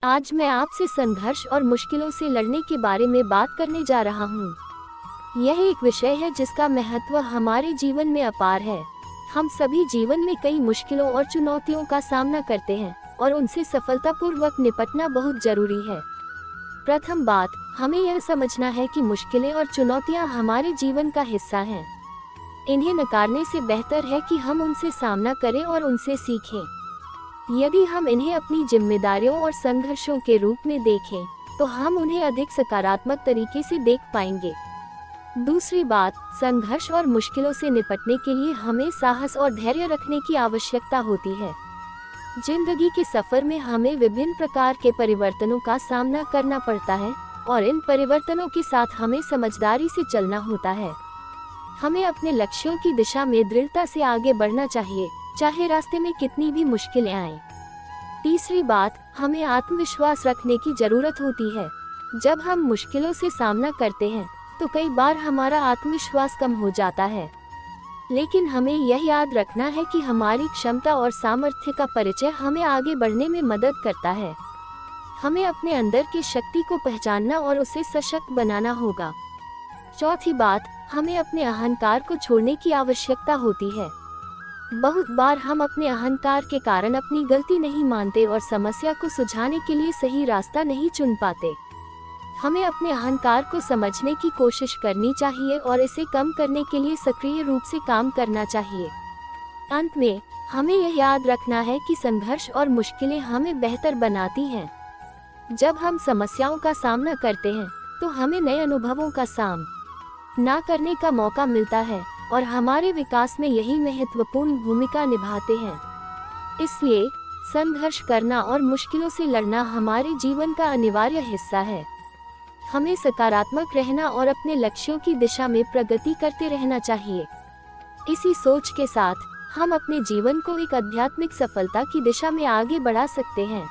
आज मैं आपसे संघर्ष और मुश्किलों से लड़ने के बारे में बात करने जा रहा हूँ। यह एक विषय है जिसका महत्व हमारे जीवन में अपार है। हम सभी जीवन में कई मुश्किलों और चुनौतियों का सामना करते हैं और उनसे सफलतापूर्वक निपटना बहुत जरूरी है। प्रथम बात, हमें यह समझना है कि मुश्किलें और चुनौतियाँ हमारे जीवन का हिस्सा हैं। इन्हें नकारने से बेहतर है कि हम उनसे सामना करें और उनसे सीखें। यदि हम इन्हें अपनी जिम्मेदारियों और संघर्षों के रूप में देखें, तो हम उन्हें अधिक सकारात्मक तरीके से देख पाएंगे। दूसरी बात, संघर्ष और मुश्किलों से निपटने के लिए हमें साहस और धैर्य रखने की आवश्यकता होती है। जिंदगी के सफर में हमें विभिन्न प्रकार के परिवर्तनों का सामना करना पड़ता है और इन परिवर्तनों के साथ हमें समझदारी से चलना होता है। हमें अपने लक्ष्यों की दिशा में दृढ़ता से आगे बढ़ना चाहिए, चाहे रास्ते में कितनी भी मुश्किलें आएं। तीसरी बात, हमें आत्मविश्वास रखने की जरूरत होती है। जब हम मुश्किलों से सामना करते हैं तो कई बार हमारा आत्मविश्वास कम हो जाता है, लेकिन हमें यह याद रखना है कि हमारी क्षमता और सामर्थ्य का परिचय हमें आगे बढ़ने में मदद करता है। हमें अपने अंदर की शक्ति को पहचानना और उसे सशक्त बनाना होगा। चौथी बात, हमें अपने अहंकार को छोड़ने की आवश्यकता होती है। बहुत बार हम अपने अहंकार के कारण अपनी गलती नहीं मानते और समस्या को सुलझाने के लिए सही रास्ता नहीं चुन पाते। हमें अपने अहंकार को समझने की कोशिश करनी चाहिए और इसे कम करने के लिए सक्रिय रूप से काम करना चाहिए। अंत में, हमें यह याद रखना है कि संघर्ष और मुश्किलें हमें बेहतर बनाती हैं। जब हम समस्याओं का सामना करते हैं तो हमें नए अनुभवों का सामना करने का मौका मिलता है और हमारे विकास में यही महत्वपूर्ण भूमिका निभाते हैं। इसलिए संघर्ष करना और मुश्किलों से लड़ना हमारे जीवन का अनिवार्य हिस्सा है। हमें सकारात्मक रहना और अपने लक्ष्यों की दिशा में प्रगति करते रहना चाहिए। इसी सोच के साथ हम अपने जीवन को एक आध्यात्मिक सफलता की दिशा में आगे बढ़ा सकते हैं।